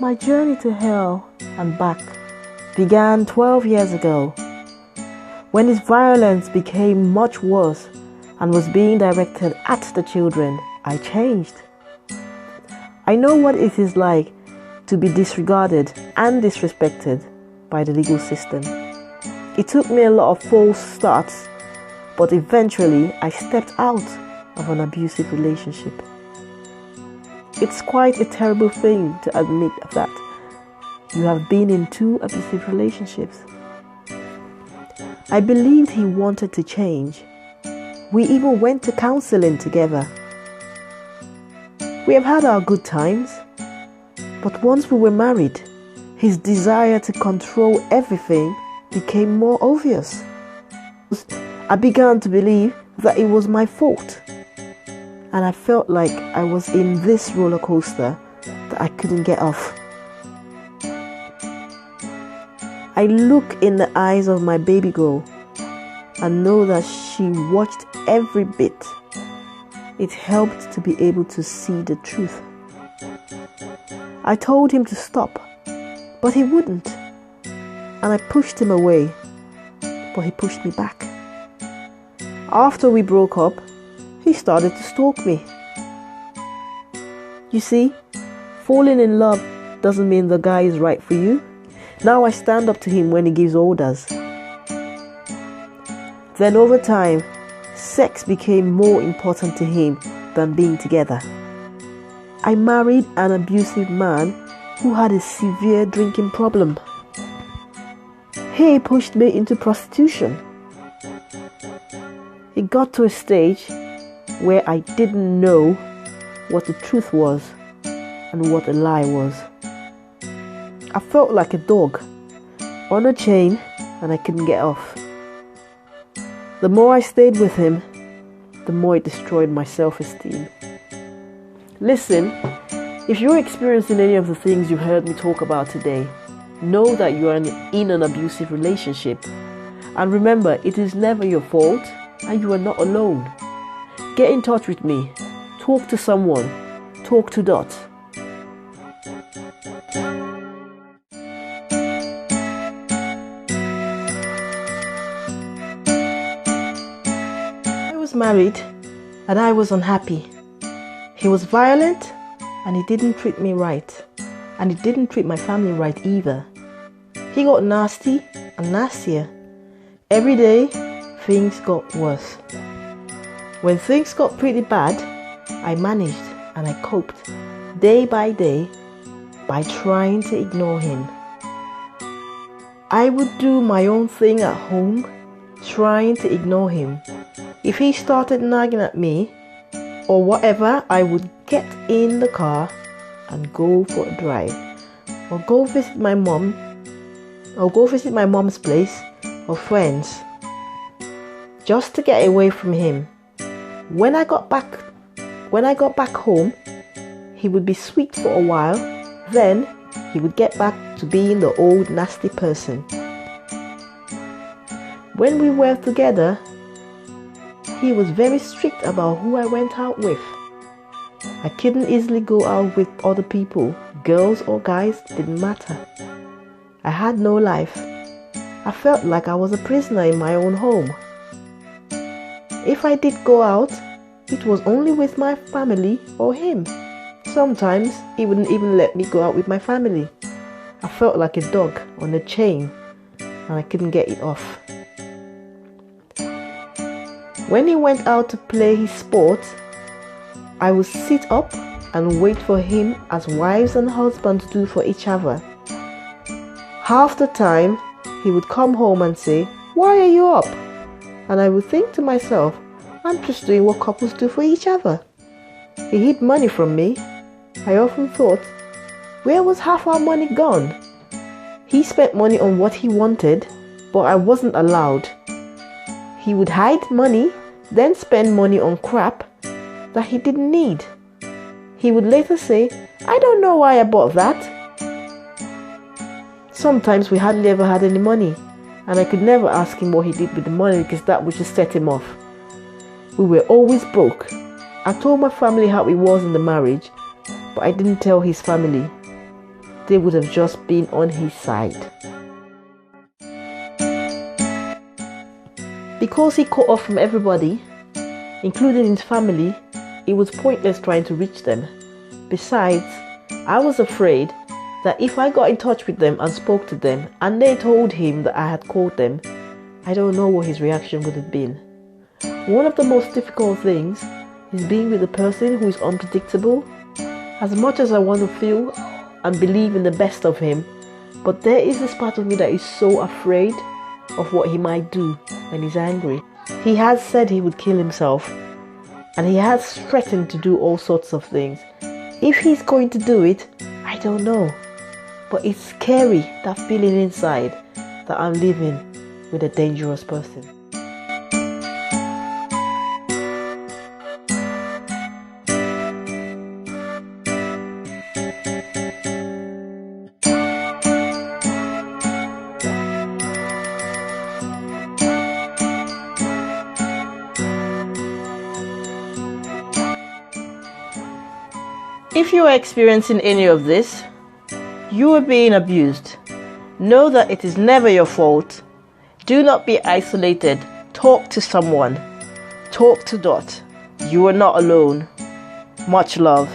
My journey to hell and back began 12 years ago, when his violence became much worse and was being directed at the children. I changed. I know what it is like to be disregarded and disrespected by the legal system. It took me a lot of false starts, but eventually I stepped out of an abusive relationship. It's quite a terrible thing to admit that you have been in 2 abusive relationships. I believed he wanted to change. We even went to counseling together. We have had our good times, but once we were married, his desire to control everything became more obvious. I began to believe that it was my fault, and I felt like I was in this roller coaster that I couldn't get off. I look in the eyes of my baby girl and know that she watched every bit. It helped to be able to see the truth. I told him to stop, but he wouldn't, and I pushed him away, but he pushed me back. After we broke up, he started to stalk me. You see, falling in love doesn't mean the guy is right for you. Now I stand up to him when he gives orders. Then over time, sex became more important to him than being together. I married an abusive man who had a severe drinking problem. He pushed me into prostitution. It got to a stage where I didn't know what the truth was and what a lie was. I felt like a dog on a chain and I couldn't get off. The more I stayed with him, the more it destroyed my self-esteem. Listen, if you're experiencing any of the things you've heard me talk about today, know that you are in an abusive relationship. And remember, it is never your fault and you are not alone. Get in touch with me. Talk to someone. Talk to Dot. I was married and I was unhappy. He was violent and he didn't treat me right. And he didn't treat my family right either. He got nasty and nastier. Every day, things got worse. When things got pretty bad, I managed and I coped day by day by trying to ignore him. I would do my own thing at home, trying to ignore him. If he started nagging at me or whatever, I would get in the car and go for a drive, or go visit my mom, or go visit my mom's place or friends, just to get away from him. When I got back home, he would be sweet for a while, then he would get back to being the old nasty person. When we were together, he was very strict about who I went out with. I couldn't easily go out with other people, girls or guys, didn't matter. I had no life. I felt like I was a prisoner in my own home. If I did go out, it was only with my family or him. Sometimes he wouldn't even let me go out with my family. I felt like a dog on a chain and I couldn't get it off. When he went out to play his sport, I would sit up and wait for him as wives and husbands do for each other. Half the time, he would come home and say, "Why are you up?" And I would think to myself, I'm just doing what couples do for each other. He hid money from me. I often thought, where was half our money gone? He spent money on what he wanted, but I wasn't allowed. He would hide money, then spend money on crap that he didn't need. He would later say, I don't know why I bought that. Sometimes we hardly ever had any money, and I could never ask him what he did with the money because that would just set him off. We were always broke. I told my family how it was in the marriage, but I didn't tell his family. they would have just been on his side. Because he cut off from everybody, including his family, it was pointless trying to reach them. Besides, I was afraid that if I got in touch with them and spoke to them and they told him that I had called them, I don't know what his reaction would have been. One of the most difficult things is being with a person who is unpredictable. As much as I want to feel and believe in the best of him, but there is this part of me that is so afraid of what he might do when he's angry. He has said he would kill himself, and he has threatened to do all sorts of things. If he's going to do it, I don't know. But it's scary, that feeling inside that I'm living with a dangerous person. If you are experiencing any of this, you are being abused. Know that it is never your fault. Do not be isolated. Talk to someone. Talk to Dot. You are not alone. Much love.